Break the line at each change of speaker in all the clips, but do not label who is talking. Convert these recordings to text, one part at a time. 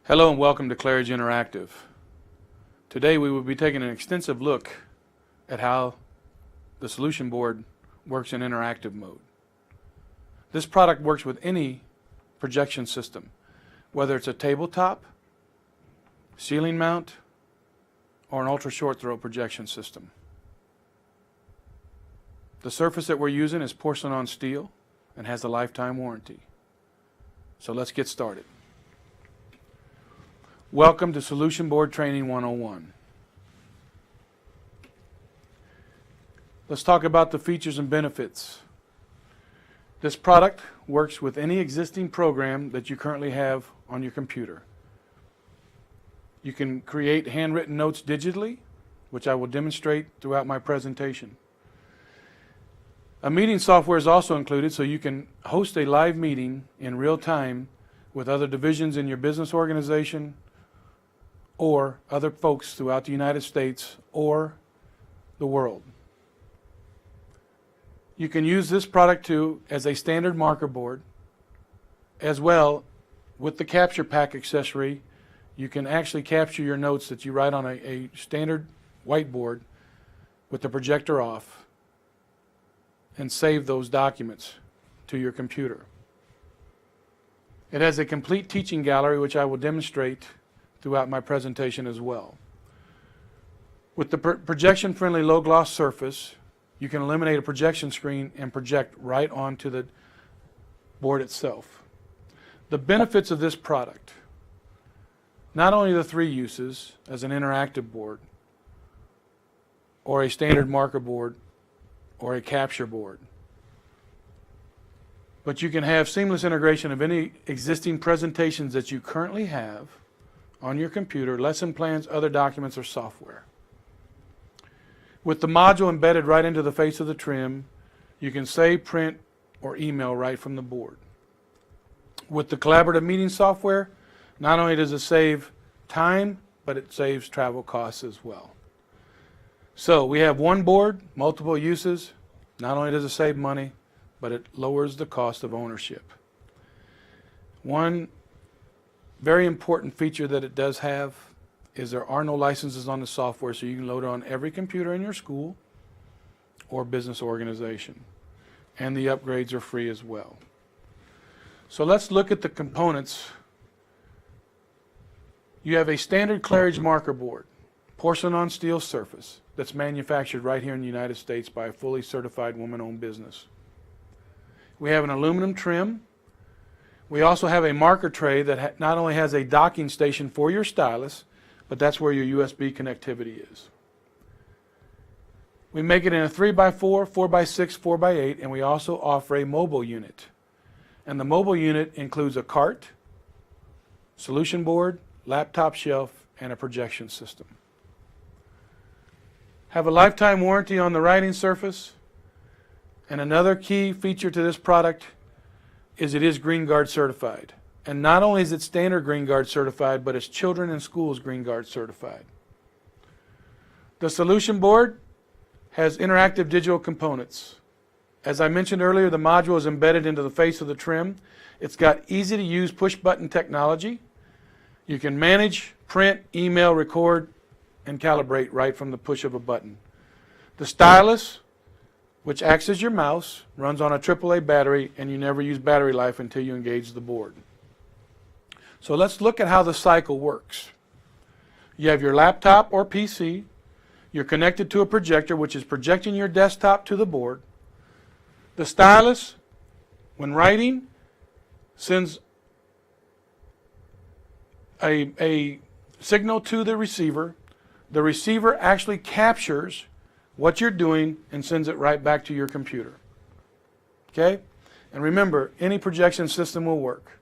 Hello and welcome to Claridge Interactive. Today we will be taking an extensive look at how the solution board works in interactive mode. This product works with any projection system, whether it's a tabletop, ceiling mount, or an ultra short throw projection system. The surface that we're using is porcelain on steel and has a lifetime warranty. So let's get started. Welcome to Solution Board Training 101. Let's talk about the features and benefits. This product works with any existing program that you currently have on your computer. You can create handwritten notes digitally, which I will demonstrate throughout my presentation. A meeting software is also included, so you can host a live meeting in real time with other divisions in your business organization or other folks throughout the United States or the world. You can use this product too as a standard marker board. As well, with the capture pack accessory, you can actually capture your notes that you write on a standard whiteboard with the projector off and save those documents to your computer. It has a complete teaching gallery, which I will demonstrate throughout my presentation as well. With the projection-friendly low-gloss surface, you can eliminate a projection screen and project right onto the board itself. The benefits of this product: not only the three uses as an interactive board, or a standard marker board, or a capture board, but you can have seamless integration of any existing presentations that you currently have on your computer, lesson plans, other documents, or software. With the module embedded right into the face of the trim, you can save, print, or email right from the board. With the collaborative meeting software, not only does it save time, but it saves travel costs as well. So we have one board, multiple uses. Not only does it save money, but it lowers the cost of ownership. One very important feature that it does have is there are no licenses on the software, so you can load it on every computer in your school or business organization. And the upgrades are free as well. So let's look at the components. You have a standard Claridge marker board, porcelain on steel surface, that's manufactured right here in the United States by a fully certified woman-owned business. We have an aluminum trim. We also have a marker tray that not only has a docking station for your stylus, but that's where your USB connectivity is. We make it in a 3x4, 4x6, 4x8, and we also offer a mobile unit. And the mobile unit includes a cart, solution board, laptop shelf, and a projection system. Have a lifetime warranty on the writing surface. And another key feature to this product is it is Green Guard certified. And not only is it standard Green Guard certified, but it's Children in Schools Green Guard certified. The solution board has interactive digital components. As I mentioned earlier, the module is embedded into the face of the trim. It's got easy to use push button technology. You can manage, print, email, record, and calibrate right from the push of a button. The stylus, which acts as your mouse, runs on a AAA battery, and you never use battery life until you engage the board. So let's look at how the cycle works. You have your laptop or PC. You're connected to a projector, which is projecting your desktop to the board. The stylus, when writing, sends a signal to the receiver. The receiver actually captures what you're doing and sends it right back to your computer. Okay? And remember, any projection system will work.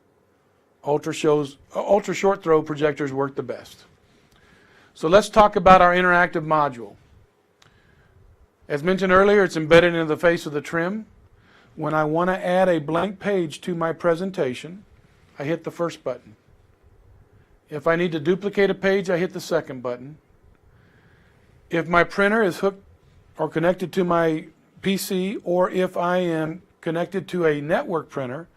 Ultra short throw projectors work the best. So let's talk about our interactive module. As mentioned earlier, it's embedded into the face of the trim. When I want to add a blank page to my presentation, I hit the first button. If I need to duplicate a page, I hit the second button. If my printer is hooked or connected to my PC, or if I am connected to a network printer,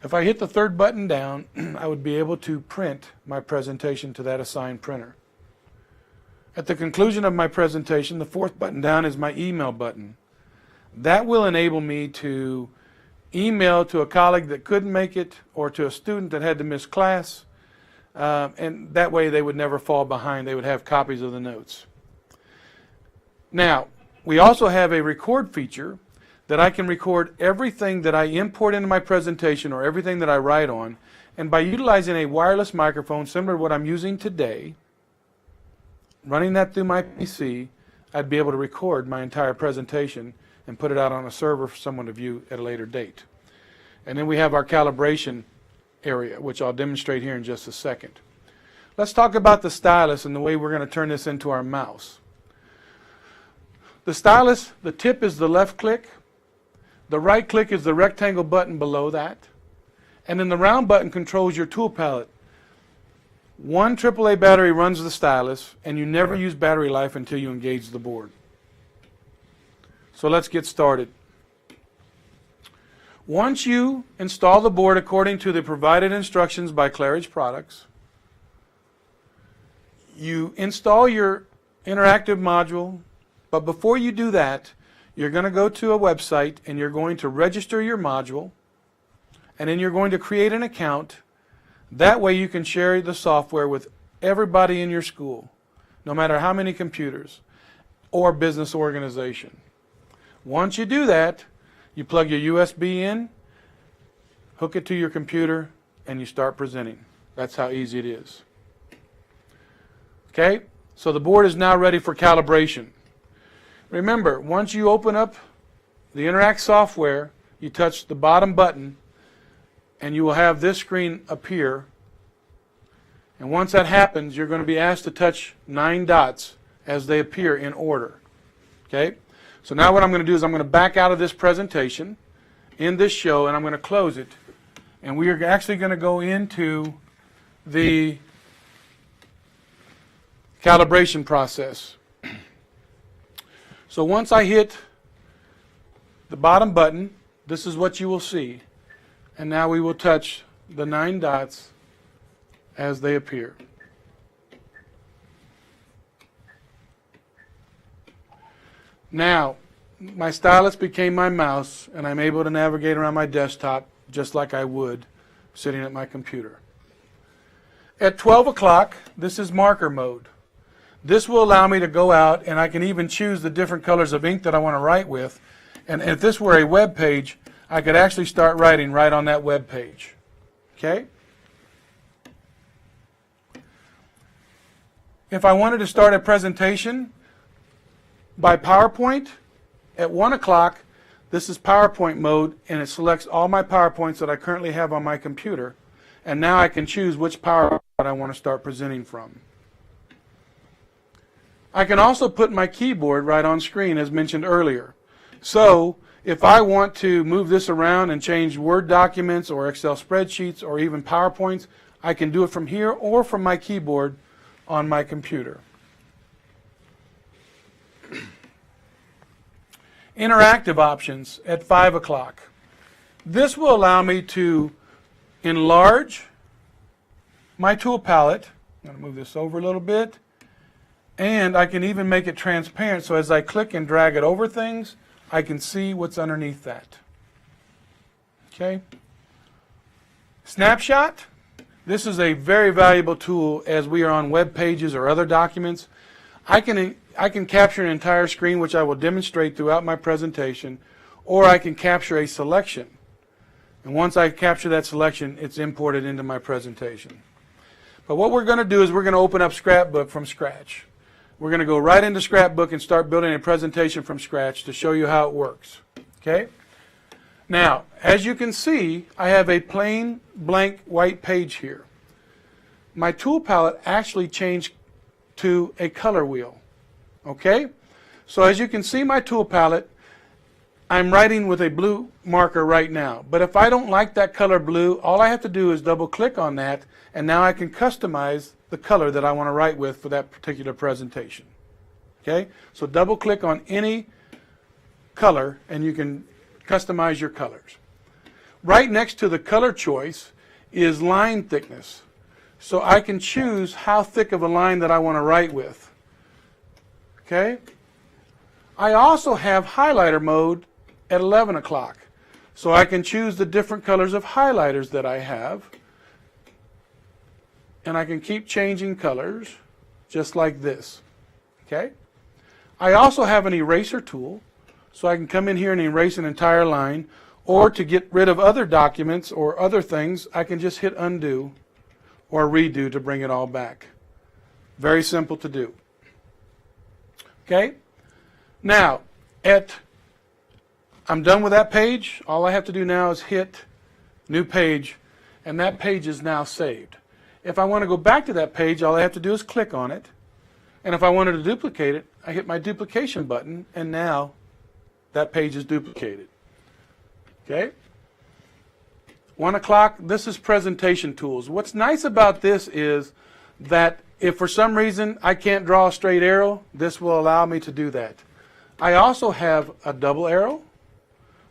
If I hit the third button down, I would be able to print my presentation to that assigned printer. At the conclusion of my presentation, the fourth button down is my email button. That will enable me to email to a colleague that couldn't make it or to a student that had to miss class, and that way they would never fall behind. They would have copies of the notes. Now, we also have a record feature that I can record everything that I import into my presentation or everything that I write on, and by utilizing a wireless microphone similar to what I'm using today, running that through my PC, I'd be able to record my entire presentation and put it out on a server for someone to view at a later date. And then we have our calibration area, which I'll demonstrate here in just a second. Let's talk about the stylus and the way we're going to turn this into our mouse. The stylus, the tip is the left click, the right click is the rectangle button below that, and then the round button controls your tool palette. One AAA battery runs the stylus, and you never use battery life until you engage the board. So let's get started. Once you install the board according to the provided instructions by Claridge Products, you install your interactive module, but before you do that, you're going to go to a website and you're going to register your module, and then you're going to create an account. That way you can share the software with everybody in your school, no matter how many computers or business organization. Once you do that, you plug your USB in, hook it to your computer, and you start presenting. That's how easy it is. Okay, so the board is now ready for calibration. Remember, once you open up the Interact software, you touch the bottom button, and you will have this screen appear. And once that happens, you're going to be asked to touch 9 dots as they appear in order. Okay? So now what I'm going to do is I'm going to back out of this presentation in this show, and I'm going to close it. And we are actually going to go into the calibration process. So once I hit the bottom button, this is what you will see. And now we will touch the 9 dots as they appear. Now, my stylus became my mouse, and I'm able to navigate around my desktop just like I would sitting at my computer. At 12 o'clock, this is marker mode. This will allow me to go out, and I can even choose the different colors of ink that I want to write with. And if this were a web page, I could actually start writing right on that web page. Okay? If I wanted to start a presentation by PowerPoint, at 1 o'clock, this is PowerPoint mode, and it selects all my PowerPoints that I currently have on my computer. And now I can choose which PowerPoint I want to start presenting from. I can also put my keyboard right on screen, as mentioned earlier. So if I want to move this around and change Word documents or Excel spreadsheets or even PowerPoints, I can do it from here or from my keyboard on my computer. Interactive options at 5 o'clock. This will allow me to enlarge my tool palette. I'm going to move this over a little bit. And I can even make it transparent, so as I click and drag it over things, I can see what's underneath that. Okay? Snapshot. This is a very valuable tool as we are on web pages or other documents. I can capture an entire screen, which I will demonstrate throughout my presentation, or I can capture a selection. And once I capture that selection, it's imported into my presentation. But what we're going to do is we're going to open up Scrapbook from scratch. We're going to go right into Scrapbook and start building a presentation from scratch to show you how it works. Okay? Now, as you can see, I have a plain blank white page here. My tool palette actually changed to a color wheel. Okay? So as you can see my tool palette, I'm writing with a blue marker right now. But if I don't like that color blue, all I have to do is double click on that, and now I can customize the color that I want to write with for that particular presentation. Okay? So double click on any color and you can customize your colors. right next to the color choice is line thickness. So I can choose how thick of a line that I want to write with. Okay? I also have highlighter mode at 11 o'clock. So I can choose the different colors of highlighters that I have. And I can keep changing colors just like this. Okay? I also have an eraser tool. So I can come in here and erase an entire line. Or to get rid of other documents or other things, I can just hit undo or redo to bring it all back. Very simple to do. Okay? Now, I'm done with that page. All I have to do now is hit new page, and that page is now saved. If I want to go back to that page, all I have to do is click on it. And if I wanted to duplicate it, I hit my duplication button, and now that page is duplicated. Okay? 1 o'clock, this is presentation tools. What's nice about this is that if for some reason I can't draw a straight arrow, this will allow me to do that. I also have a double arrow.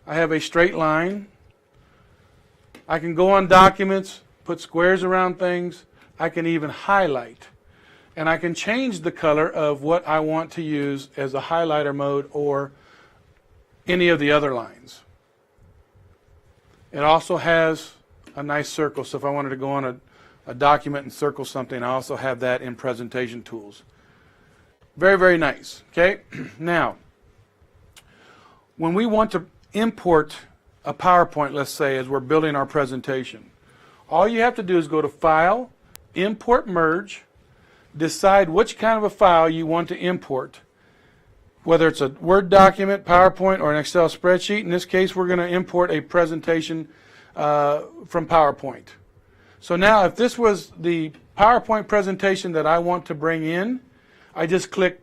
I have a straight line. I can go on documents, put squares around things. I can even highlight. And I can change the color of what I want to use as a highlighter mode or any of the other lines. It also has a nice circle, so if I wanted to go on a document and circle something, I also have that in presentation tools. Very, very nice. Okay? Now, when we want to import a PowerPoint, let's say, as we're building our presentation, all you have to do is go to File, Import Merge, decide which kind of a file you want to import, whether it's a Word document, PowerPoint, or an Excel spreadsheet. In this case, we're going to import a presentation from PowerPoint. So now, if this was the PowerPoint presentation that I want to bring in, I just click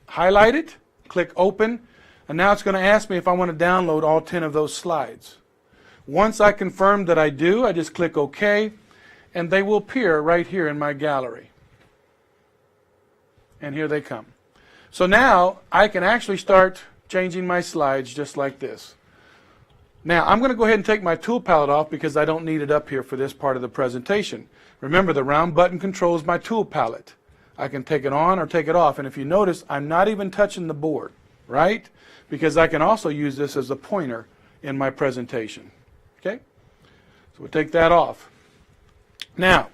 Highlight it, click Open, and now it's going to ask me if I want to download all 10 of those slides. Once I confirm that I do, I just click OK, and they will appear right here in my gallery. And here they come. So now I can actually start changing my slides just like this. Now I'm going to go ahead and take my tool palette off because I don't need it up here for this part of the presentation. Remember, the round button controls my tool palette. I can take it on or take it off, and if you notice, I'm not even touching the board, right? Because I can also use this as a pointer in my presentation. Okay? So we'll take that off. Now,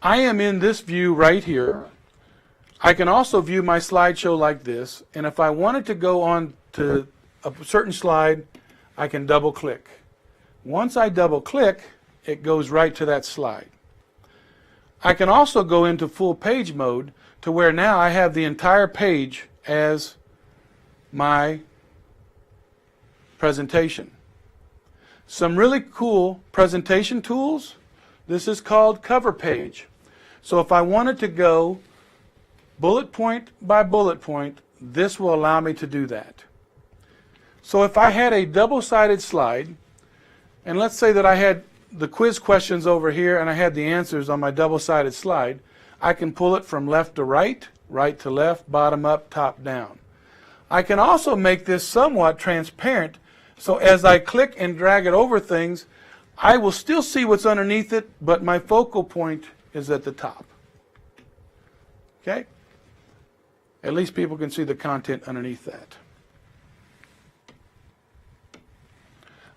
I am in this view right here. I can also view my slideshow like this, and if I wanted to go on to a certain slide, I can double click. Once I double click, it goes right to that slide. I can also go into full page mode to where now I have the entire page as my presentation. Some really cool presentation tools. This is called Cover Page. So if I wanted to go bullet point by bullet point, this will allow me to do that. So if I had a double-sided slide, and let's say that I had the quiz questions over here and I had the answers on my double-sided slide, I can pull it from left to right, right to left, bottom up, top down. I can also make this somewhat transparent, so as I click and drag it over things, I will still see what's underneath it, but my focal point is at the top. Okay? At least people can see the content underneath that.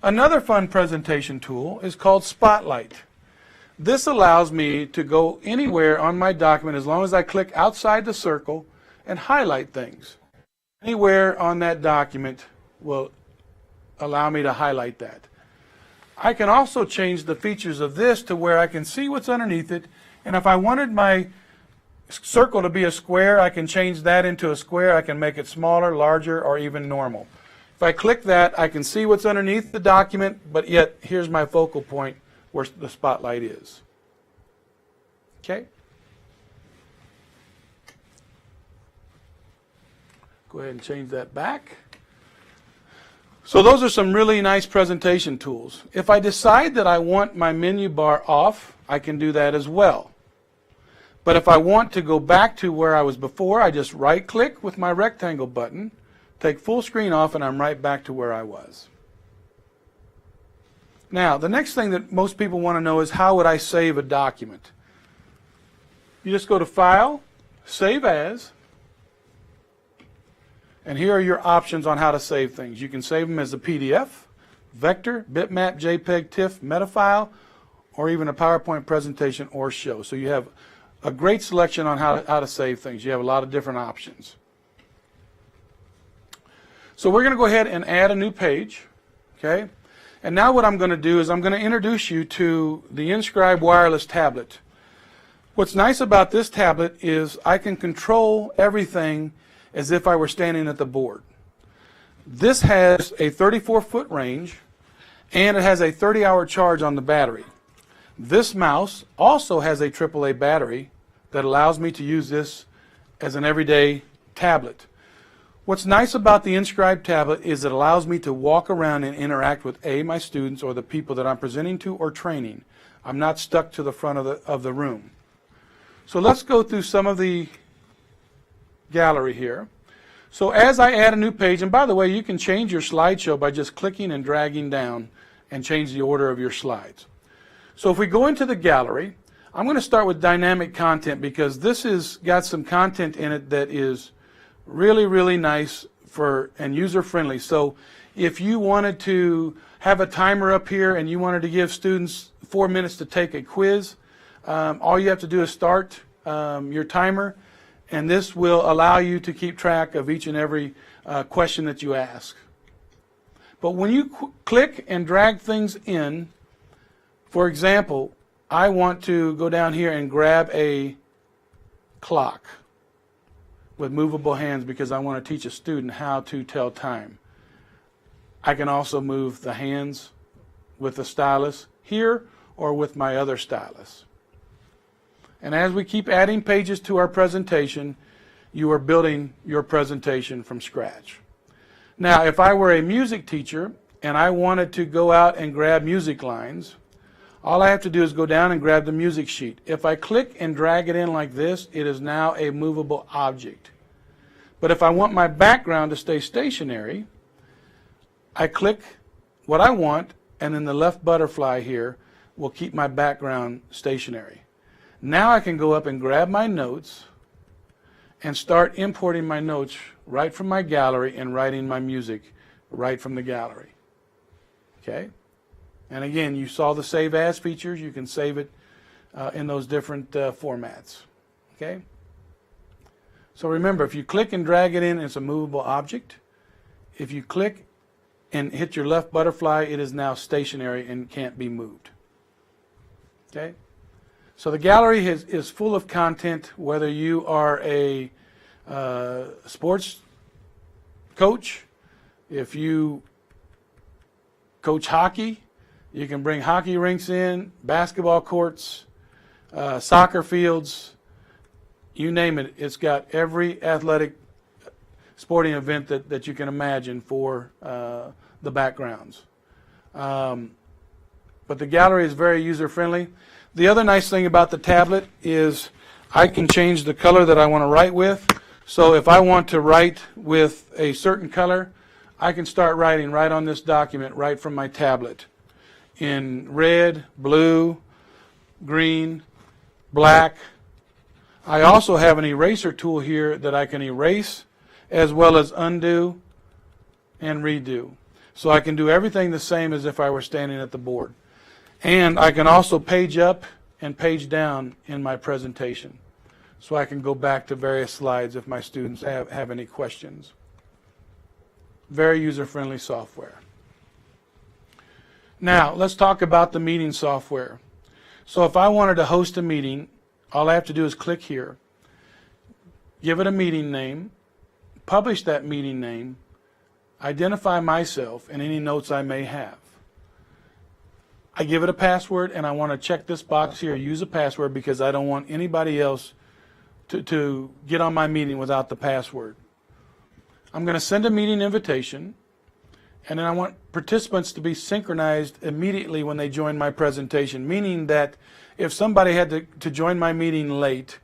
Another fun presentation tool is called Spotlight. This allows me to go anywhere on my document as long as I click outside the circle and highlight things. Anywhere on that document will allow me to highlight that. I can also change the features of this to where I can see what's underneath it, and if I wanted my circle to be a square, I can change that into a square. I can make it smaller, larger, or even normal. If I click that, I can see what's underneath the document, but yet here's my focal point where the spotlight is. Okay? Go ahead and change that back. So those are some really nice presentation tools. If I decide that I want my menu bar off, I can do that as well. But if I want to go back to where I was before, I just right-click with my rectangle button, take full screen off, and I'm right back to where I was. Now, the next thing that most people want to know is how would I save a document? You just go to File, Save As, and here are your options on how to save things. You can save them as a PDF, vector, bitmap, JPEG, TIFF, metafile, or even a PowerPoint presentation or show. So you have a great selection on how to save things. You have a lot of different options. So we're going to go ahead and add a new page, okay? And now what I'm going to do is I'm going to introduce you to the InScribe wireless tablet. What's nice about this tablet is I can control everything as if I were standing at the board. This has a 34-foot range, and it has a 30-hour charge on the battery. This mouse also has a AAA battery that allows me to use this as an everyday tablet. What's nice about the InScribe tablet is it allows me to walk around and interact with my students or the people that I'm presenting to or training. I'm not stuck to the front of the room. So let's go through some of the gallery here. So as I add a new page, and by the way, you can change your slideshow by just clicking and dragging down and change the order of your slides. So if we go into the gallery, I'm going to start with dynamic content because this has got some content in it that is really, really nice and user-friendly. So if you wanted to have a timer up here and you wanted to give students 4 minutes to take a quiz, all you have to do is start your timer, and this will allow you to keep track of each and every question that you ask. But when you click and drag things in, for example, I want to go down here and grab a clock with movable hands because I want to teach a student how to tell time. I can also move the hands with the stylus here or with my other stylus. And as we keep adding pages to our presentation, you are building your presentation from scratch. Now, if I were a music teacher and I wanted to go out and grab music lines, all I have to do is go down and grab the music sheet. If I click and drag it in like this, it is now a movable object. But if I want my background to stay stationary, I click what I want, and then the left butterfly here will keep my background stationary. Now I can go up and grab my notes and start importing my notes right from my gallery and writing my music right from the gallery. Okay? And again, you saw the Save As features. You can save it in those different formats. Okay? So remember, if you click and drag it in, it's a movable object. If you click and hit your left butterfly, it is now stationary and can't be moved. Okay? So the gallery is full of content, whether you are a sports coach, if you coach hockey, you can bring hockey rinks in, basketball courts, soccer fields, you name it. It's got every athletic sporting event that you can imagine for the backgrounds. But the gallery is very user-friendly. The other nice thing about the tablet is I can change the color that I want to write with. So if I want to write with a certain color, I can start writing right on this document right from my tablet in red, blue, green, black. I also have an eraser tool here that I can erase as well as undo and redo. So I can do everything the same as if I were standing at the board. And I can also page up and page down in my presentation. So I can go back to various slides if my students have any questions. Very user-friendly software. Now, let's talk about the meeting software. So if I wanted to host a meeting, all I have to do is click here, give it a meeting name, publish that meeting name, identify myself and any notes I may have. I give it a password, and I want to check this box here, use a password, because I don't want anybody else to get on my meeting without the password. I'm going to send a meeting invitation, and then I want participants to be synchronized immediately when they join my presentation, meaning that if somebody had to join my meeting late,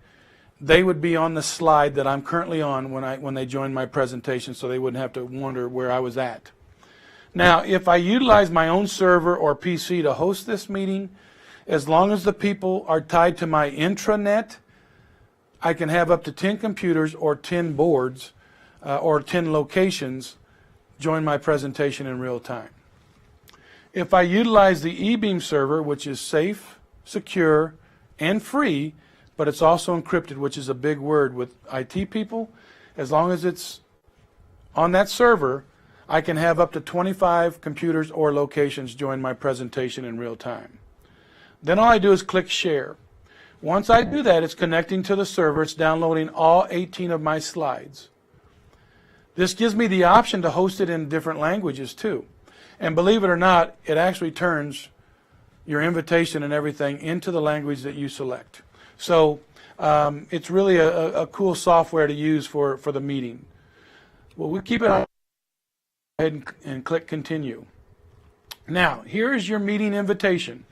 they would be on the slide that I'm currently on when they join my presentation, so they wouldn't have to wonder where I was at. Now, if I utilize my own server or PC to host this meeting, as long as the people are tied to my intranet, I can have up to 10 computers or 10 boards or 10 locations join my presentation in real time. If I utilize the eBeam server, which is safe, secure, and free, but it's also encrypted, which is a big word with IT people, as long as it's on that server, I can have up to 25 computers or locations join my presentation in real time. Then all I do is click share. Once I do that, it's connecting to the server. It's downloading all 18 of my slides. This gives me the option to host it in different languages too. And believe it or not, it actually turns your invitation and everything into the language that you select. So it's really a cool software to use for the meeting. Well, we keep it on. Go ahead and click continue. Now, here is your meeting invitation.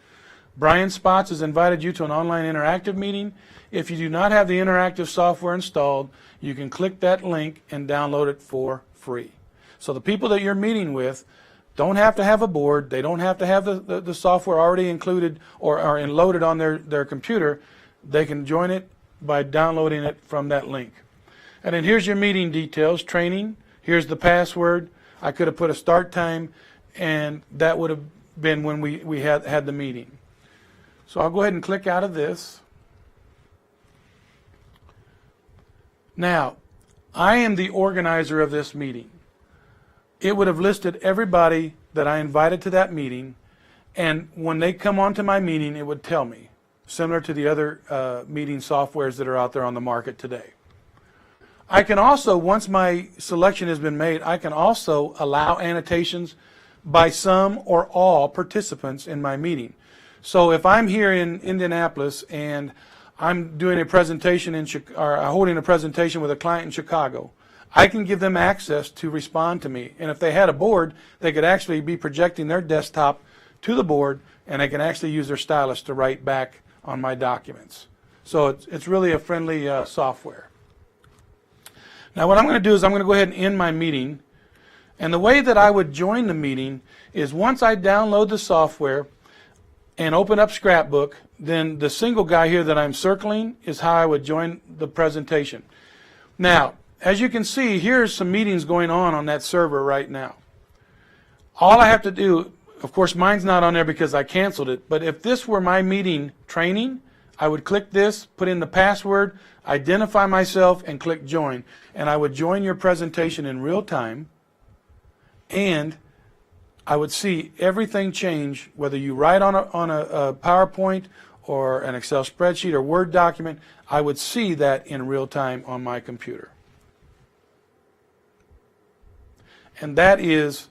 Brian Spots has invited you to an online interactive meeting. If you do not have the interactive software installed, you can click that link and download it for free. So the people that you're meeting with don't have to have a board. They don't have to have the software already included or loaded on their computer. They can join it by downloading it from that link. And then here's your meeting details, training. Here's the password. I could have put a start time, and that would have been when we had the meeting. So I'll go ahead and click out of this. Now, I am the organizer of this meeting. It would have listed everybody that I invited to that meeting, and when they come onto my meeting, it would tell me, similar to the other meeting softwares that are out there on the market today. I can also, once my selection has been made, I can also allow annotations by some or all participants in my meeting. So if I'm here in Indianapolis and I'm doing a presentation or holding a presentation with a client in Chicago, I can give them access to respond to me. And if they had a board, they could actually be projecting their desktop to the board, and they can actually use their stylus to write back on my documents. So it's really a friendly software. Now what I'm going to do is I'm going to go ahead and end my meeting. And the way that I would join the meeting is once I download the software and open up Scrapbook, then the single guy here that I'm circling is how I would join the presentation. Now, as you can see, here's some meetings going on that server right now. All I have to do, of course mine's not on there because I canceled it, but if this were my meeting training, I would click this, put in the password, identify myself, and click join. And I would join your presentation in real time, and I would see everything change, whether you write on a PowerPoint or an Excel spreadsheet or Word document. I would see that in real time on my computer. And that is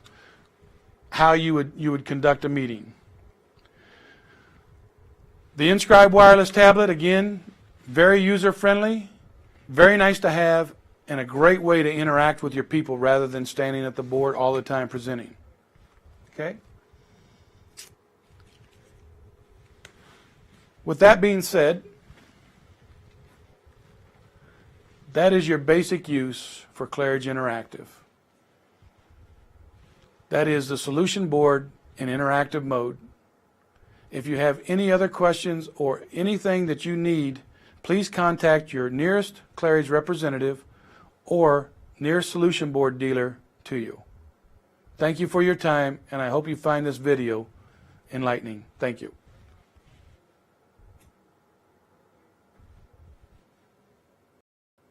how you would conduct a meeting. The Inscribe wireless tablet, again, very user-friendly, very nice to have, and a great way to interact with your people rather than standing at the board all the time presenting. Okay? With that being said, that is your basic use for Claridge Interactive. That is the solution board in interactive mode. If you have any other questions or anything that you need, please contact your nearest Claridge representative or nearest solution board dealer to you. Thank you for your time, and I hope you find this video enlightening. Thank you.